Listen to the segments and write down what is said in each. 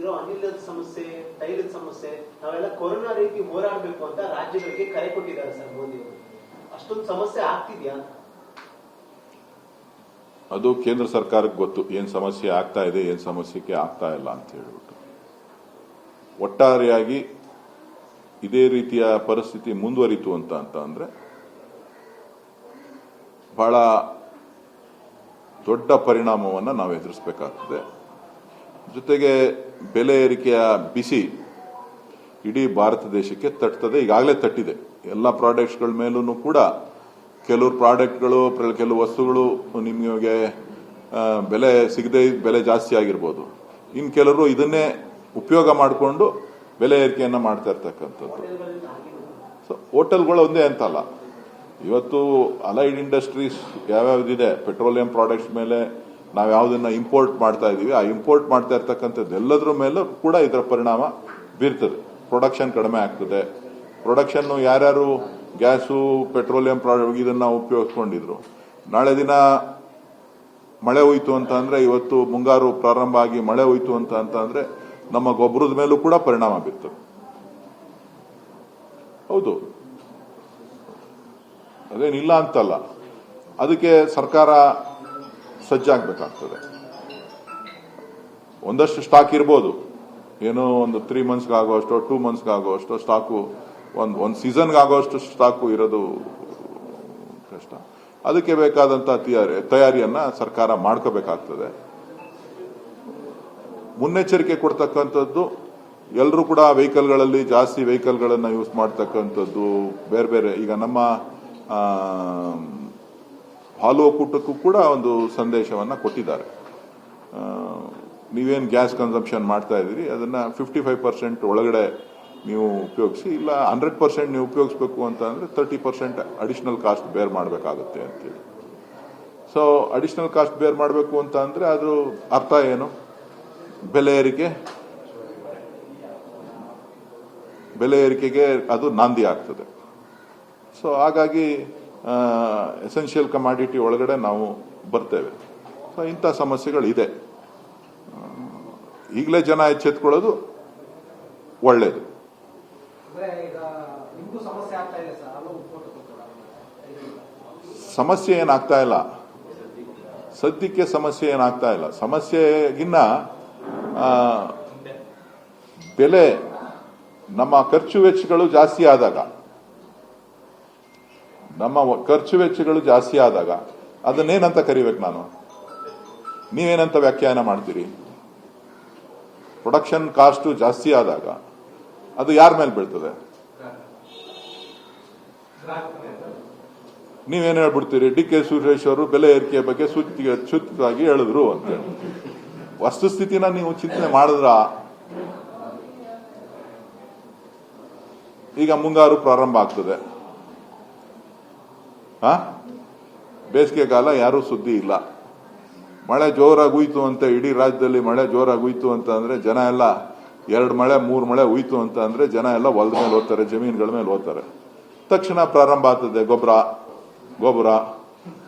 ಇರೋ ಅನಿಲದ ಸಮಸ್ಯೆ, ತೈಲದ ಸಮಸ್ಯೆ, ನಾವೆಲ್ಲ ಕೊರೋನಾ ರೀತಿ ಹೋರಾಡಬೇಕು ಅಂತ ರಾಜ್ಯಗಳಿಗೆ ಕರೆ ಕೊಟ್ಟಿದ್ದಾರೆ ಸರ್ ಮೋದಿ ಅವರು. ಅಷ್ಟೊಂದು ಸಮಸ್ಯೆ ಆಗ್ತಿದ್ಯಾ? ಅದು ಕೇಂದ್ರ ಸರ್ಕಾರಕ್ಕೆ ಗೊತ್ತು ಏನ್ ಸಮಸ್ಯೆ ಆಗ್ತಾ ಇದೆ, ಏನ್ ಸಮಸ್ಯೆಗೆ ಆಗ್ತಾ ಇಲ್ಲ ಅಂತ ಹೇಳ್ಬಿಟ್ಟು. ಒಟ್ಟಾರೆಯಾಗಿ ಇದೇ ರೀತಿಯ ಪರಿಸ್ಥಿತಿ ಮುಂದುವರಿತು ಅಂತ ಅಂದ್ರೆ ಬಹಳ ದೊಡ್ಡ ಪರಿಣಾಮವನ್ನು ನಾವು ಎದುರಿಸಬೇಕಾಗ್ತದೆ. ಜೊತೆಗೆ ಬೆಲೆ ಏರಿಕೆಯ ಬಿಸಿ ಇಡೀ ಭಾರತ ದೇಶಕ್ಕೆ ತಟ್ಟುತ್ತದೆ, ಈಗಾಗಲೇ ತಟ್ಟಿದೆ. ಎಲ್ಲ ಪ್ರಾಡಕ್ಟ್ಸ್ಗಳ ಮೇಲೂ ಕೂಡ ಕೆಲವು ಪ್ರಾಡಕ್ಟ್ಗಳು, ಕೆಲವು ವಸ್ತುಗಳು ನಿಮಗೆ ಬೆಲೆ ಸಿಗದೆ ಬೆಲೆ ಜಾಸ್ತಿ ಆಗಿರ್ಬೋದು. ಇನ್ನು ಕೆಲವರು ಇದನ್ನೇ ಉಪಯೋಗ ಮಾಡಿಕೊಂಡು ಬೆಲೆ ಏರಿಕೆಯನ್ನು ಮಾಡ್ತಾ ಇರ್ತಕ್ಕಂಥದ್ದು. ಸೊ ಹೋಟೆಲ್ಗಳು ಒಂದೇ ಅಂತಲ್ಲ, ಇವತ್ತು ಅಲೈಡ್ ಇಂಡಸ್ಟ್ರೀಸ್ ಯಾವ್ಯಾವ್ದಿದೆ, ಪೆಟ್ರೋಲಿಯಂ ಪ್ರಾಡಕ್ಟ್ಸ್ ಮೇಲೆ ನಾವು ಯಾವುದನ್ನ ಇಂಪೋರ್ಟ್ ಮಾಡ್ತಾ ಇದೀವಿ, ಆ ಇಂಪೋರ್ಟ್ ಮಾಡ್ತಾ ಇರ್ತಕ್ಕಂಥದ್ದು ಎಲ್ಲದರ ಮೇಲೂ ಕೂಡ ಇದರ ಪರಿಣಾಮ ಬೀರ್ತದೆ. ಪ್ರೊಡಕ್ಷನ್ ಕಡಿಮೆ ಆಗ್ತದೆ. ಪ್ರೊಡಕ್ಷನ್ ಯಾರ್ಯಾರು ಗ್ಯಾಸು, ಪೆಟ್ರೋಲಿಯಂ ಪ್ರಾಡಕ್ಟ್ ಇದನ್ನ ಉಪಯೋಗಿಸ್ಕೊಂಡಿದ್ರು, ನಾಳೆ ದಿನ ಮಳೆ ಹೋಯ್ತು ಅಂತ ಅಂದ್ರೆ, ಇವತ್ತು ಮುಂಗಾರು ಪ್ರಾರಂಭ ಆಗಿ ಮಳೆ ಹೋಯ್ತು ಅಂತ ಅಂದ್ರೆ ನಮ್ಮ ಗೊಬ್ಬರದ ಮೇಲೂ ಕೂಡ ಪರಿಣಾಮ ಬೀರ್ತದೆ. ಹೌದು, ಅದೇನಿಲ್ಲ ಅಂತಲ್ಲ. ಅದಕ್ಕೆ ಸರ್ಕಾರ ಸಜ್ಜಾಗಬೇಕಾಗ್ತದೆ. ಒಂದಷ್ಟು ಸ್ಟಾಕ್ ಇರ್ಬೋದು, ಏನೋ ಒಂದು 3 ಮಂತ್ಸ್ಗೆ ಆಗುವಷ್ಟು, 2 ಮಂತ್ಸ್ಗೆ ಆಗುವಷ್ಟು ಸ್ಟಾಕು, ಒಂದು ಸೀಸನ್ಗೆ ಆಗುವಷ್ಟು ಸ್ಟಾಕು ಇರೋದು ಕಷ್ಟ. ಅದಕ್ಕೆ ಬೇಕಾದಂತ ತಯಾರಿಯನ್ನ ಸರ್ಕಾರ ಮಾಡ್ಕೋಬೇಕಾಗ್ತದೆ. ಮುನ್ನೆಚ್ಚರಿಕೆ ಕೊಡ್ತಕ್ಕಂಥದ್ದು, ಎಲ್ಲರೂ ಕೂಡ ವೆಹಿಕಲ್ಗಳಲ್ಲಿ ಜಾಸ್ತಿ ವೆಹಿಕಲ್ಗಳನ್ನು ಯೂಸ್ ಮಾಡ್ತಕ್ಕಂಥದ್ದು, ಬೇರೆ ಬೇರೆ. ಈಗ ನಮ್ಮ ಹಾಲು ಒಕ್ಕೂಟಕ್ಕೂ ಕೂಡ ಒಂದು ಸಂದೇಶವನ್ನ ಕೊಟ್ಟಿದ್ದಾರೆ. ನೀವೇನು ಗ್ಯಾಸ್ ಕನ್ಸಂಪ್ಷನ್ ಮಾಡ್ತಾ ಇದ್ದೀರಿ ಅದನ್ನ 55% ಒಳಗಡೆ ನೀವು ಉಪಯೋಗಿಸಿ, ಇಲ್ಲ 100% ನೀವು ಉಪಯೋಗಿಸಬೇಕು ಅಂತ ಅಂದ್ರೆ 30% ಅಡಿಷನಲ್ ಕಾಸ್ಟ್ ಬೇರ್ ಮಾಡಬೇಕಾಗುತ್ತೆ ಅಂತೇಳಿ. ಸೊ ಅಡಿಷನಲ್ ಕಾಸ್ಟ್ ಬೇರ್ ಮಾಡಬೇಕು ಅಂತ ಅಂದ್ರೆ ಅದು ಅರ್ಥ ಏನು? ಬೆಲೆ ಏರಿಕೆಗೆ ಅದು ನಾಂದಿ ಆಗ್ತದೆ. ಸೊ ಹಾಗಾಗಿ ಎಸೆನ್ಷಿಯಲ್ ಕಮಾಡಿಟಿ ಒಳಗಡೆ ನಾವು ಬರ್ತೇವೆ. ಸೊ ಇಂಥ ಸಮಸ್ಯೆಗಳು ಇದೆ. ಈಗಲೇ ಜನ ಎಚ್ಚೆತ್ಕೊಳ್ಳೋದು ಒಳ್ಳೇದು. ಸಮಸ್ಯೆ ಏನಾಗ್ತಾ ಇಲ್ಲ, ಸದ್ಯಕ್ಕೆ ಸಮಸ್ಯೆ ಏನಾಗ್ತಾ ಇಲ್ಲ. ಸಮಸ್ಯೆಗಿನ್ನ ಬೆಲೆ, ನಮ್ಮ ಖರ್ಚು ವೆಚ್ಚಗಳು ಜಾಸ್ತಿ ಆದಾಗ ಅದನ್ನೇನಂತ ಕರಿಬೇಕು ನಾನು? ನೀವೇನಂತ ವ್ಯಾಖ್ಯಾನ ಮಾಡ್ತೀರಿ? ಪ್ರೊಡಕ್ಷನ್ ಕಾಸ್ಟ್ ಜಾಸ್ತಿ ಆದಾಗ ಅದು ಯಾರ ಮೇಲೆ ಬೀಳ್ತದೆ? ನೀವೇನು ಹೇಳ್ಬಿಡ್ತೀರಿ? ಡಿ ಕೆ ಸುರೇಶ್ ಅವರು ಬೆಲೆ ಏರಿಕೆಯ ಬಗ್ಗೆ ಸೂಚಿತವಾಗಿ ಹೇಳಿದ್ರು ಅಂತ. ವಸ್ತುಸ್ಥಿತಿನ ನೀವು ಚಿಂತನೆ ಮಾಡಿದ್ರ? ಈಗ ಮುಂಗಾರು ಪ್ರಾರಂಭ ಆಗ್ತದೆ, ಬೇಸಿಗೆಗಾಲ ಯಾರೂ ಸುದ್ದಿ ಇಲ್ಲ. ಮಳೆ ಜೋರಾಗಿ ಹುಯ್ತು ಅಂತ, ಇಡೀ ರಾಜ್ಯದಲ್ಲಿ ಮಳೆ ಜೋರಾಗಿ ಹುಯ್ತು ಅಂತ ಅಂದ್ರೆ ಜನ ಎಲ್ಲ 2 ಮಳೆ 3 ಮಳೆ ಹುಯ್ತು ಅಂತ ಅಂದ್ರೆ ಜನ ಎಲ್ಲ ಹೊಲದ ಮೇಲೆ ಹೋಗ್ತಾರೆ, ಜಮೀನುಗಳ ಮೇಲೆ ಹೋಗ್ತಾರೆ. ತಕ್ಷಣ ಪ್ರಾರಂಭ ಆಗ್ತದೆ ಗೊಬ್ಬರ.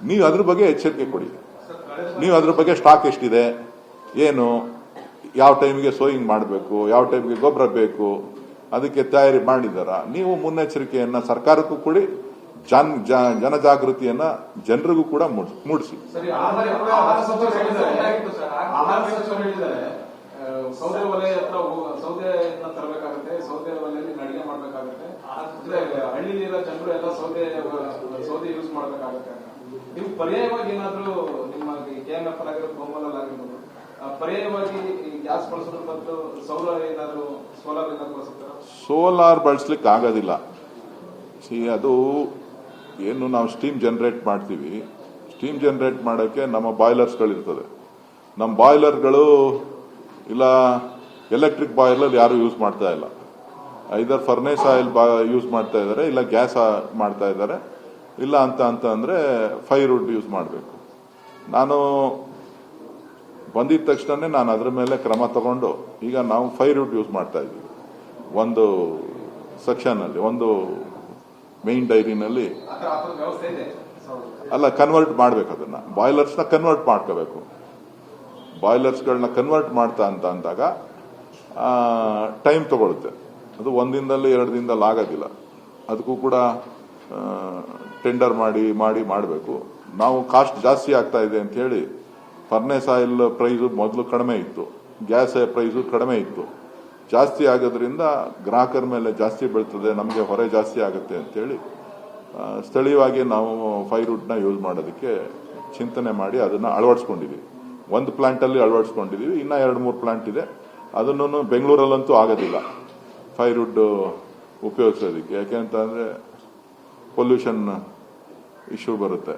ನೀವು ಅದ್ರ ಬಗ್ಗೆ ಎಚ್ಚರಿಕೆ ಕೊಡಿ. ನೀವು ಅದ್ರ ಬಗ್ಗೆ ಸ್ಟಾಕ್ ಎಷ್ಟಿದೆ, ಏನು, ಯಾವ ಟೈಮ್ಗೆ ಸೋಯಿಂಗ್ ಮಾಡಬೇಕು, ಯಾವ ಟೈಮ್ಗೆ ಗೊಬ್ಬರ ಬೇಕು, ಅದಕ್ಕೆ ತಯಾರಿ ಮಾಡಿದಾರ? ನೀವು ಮುನ್ನೆಚ್ಚರಿಕೆಯನ್ನ ಸರ್ಕಾರಕ್ಕೂ ಕೊಡಿ, ಜನಜಾಗೃತಿಯನ್ನ ಜನರಿಗೂ ಕೂಡ ಮೂಡಿಸಿ. ಸೌದೆ ಒಲೆ ಹತ್ರ ಸೌದೆಯನ್ನ ತರಬೇಕಾಗುತ್ತೆ, ಸೌದೆ ಒಲೆಯಲ್ಲಿ ಅಡಿಗೆ ಮಾಡ್ಬೇಕಾಗುತ್ತೆ. ಹಳ್ಳಿಲಿರೋ ಜನರು ಎಲ್ಲ ಸೌದೆ ಯೂಸ್ ಮಾಡ್ಬೇಕಾಗುತ್ತೆ. ನೀವು ಪರ್ಯಾಯವಾಗಿ ಏನಾದ್ರು ನಿಮ್ಮ KMF ಆಗಿರೋ ಗೋಮಲ್ ಆಗಿರ್ಬೋದು, ಪರ್ಯಾಯವಾಗಿ ಗ್ಯಾಸ್ ಬಳಸೋದ್ರ ಬದಲು ಸೋಲಾರ್ ಏನಾದ್ರು ಬಳಸುತ್ತಾರೆ? ಸೋಲಾರ್ ಬಳಸ್ಲಿಕ್ಕೆ ಆಗೋದಿಲ್ಲ. ಅದು ಏನು, ನಾವು ಸ್ಟೀಮ್ ಜನರೇಟ್ ಮಾಡ್ತೀವಿ. ಸ್ಟೀಮ್ ಜನರೇಟ್ ಮಾಡೋಕ್ಕೆ ನಮ್ಮ ಬಾಯ್ಲರ್ಸ್ಗಳಿರ್ತದೆ. ನಮ್ಮ ಬಾಯ್ಲರ್ಗಳು ಇಲ್ಲ ಎಲೆಕ್ಟ್ರಿಕ್ ಬಾಯ್ಲರ್ ಯಾರು ಯೂಸ್ ಮಾಡ್ತಾ ಇಲ್ಲ. ಐದರ್ ಫರ್ನೇಸ್ ಆಯಿಲ್ ಯೂಸ್ ಮಾಡ್ತಾ ಇದ್ದಾರೆ, ಇಲ್ಲ ಗ್ಯಾಸ್ ಮಾಡ್ತಾ ಇದ್ದಾರೆ, ಇಲ್ಲ ಅಂತ ಅಂದ್ರೆ ಫೈರ್ವುಡ್ ಯೂಸ್ ಮಾಡಬೇಕು. ನಾನು ಬಂದಿದ ತಕ್ಷಣ ನಾನು ಅದ್ರ ಮೇಲೆ ಕ್ರಮ ತಗೊಂಡು ಈಗ ನಾವು ಫೈರ್ವುಡ್ ಯೂಸ್ ಮಾಡ್ತಾ ಇದ್ದೀವಿ. ಒಂದು ಸೆಕ್ಷನ್ ಅಲ್ಲಿ, ಒಂದು ಮೇನ್ ಡೈರಿನಲ್ಲಿ ಅಲ್ಲ, ಕನ್ವರ್ಟ್ ಮಾಡ್ಬೇಕು. ಅದನ್ನ ಬಾಯ್ಲರ್ಸ್ನ ಕನ್ವರ್ಟ್ ಮಾಡ್ಕೋಬೇಕು. ಬಾಯ್ಲರ್ಸ್ಗಳನ್ನ ಕನ್ವರ್ಟ್ ಮಾಡ್ತಾ ಅಂದಾಗ ಟೈಮ್ ತಗೊಳುತ್ತೆ. ಅದು ಒಂದಿನದಲ್ಲಿ 2 ದಿನದಲ್ಲಿ ಆಗೋದಿಲ್ಲ. ಅದಕ್ಕೂ ಕೂಡ ಟೆಂಡರ್ ಮಾಡಬೇಕು. ನಾವು ಕಾಸ್ಟ್ ಜಾಸ್ತಿ ಆಗ್ತಾ ಇದೆ ಅಂತ ಹೇಳಿ ಫರ್ನೇಸ್ ಆಯಿಲ್ ಪ್ರೈಸು ಮೊದಲು ಕಡಿಮೆ ಇತ್ತು, ಗ್ಯಾಸ್ ಪ್ರೈಸು ಕಡಿಮೆ ಇತ್ತು. ಜಾಸ್ತಿ ಆಗೋದ್ರಿಂದ ಗ್ರಾಹಕರ ಮೇಲೆ ಜಾಸ್ತಿ ಬೀಳ್ತದೆ, ನಮಗೆ ಹೊರೆ ಜಾಸ್ತಿ ಆಗುತ್ತೆ ಅಂತೇಳಿ ಸ್ಥಳೀಯವಾಗಿ ನಾವು ಫೈರ್ವುಡ್ನ ಯೂಸ್ ಮಾಡೋದಕ್ಕೆ ಚಿಂತನೆ ಮಾಡಿ ಅದನ್ನು ಅಳವಡಿಸ್ಕೊಂಡಿದ್ದೀವಿ. ಒಂದು ಪ್ಲಾಂಟಲ್ಲಿ ಅಳವಡಿಸ್ಕೊಂಡಿದ್ದೀವಿ, ಇನ್ನೂ 2-3 ಪ್ಲಾಂಟ್ ಇದೆ. ಅದನ್ನು ಬೆಂಗಳೂರಲ್ಲಂತೂ ಆಗೋದಿಲ್ಲ ಫೈರ್ವುಡ್ ಉಪಯೋಗಿಸೋದಕ್ಕೆ, ಯಾಕೆಂತಂದರೆ ಪೊಲ್ಯೂಷನ್ ಇಶ್ಯೂ ಬರುತ್ತೆ.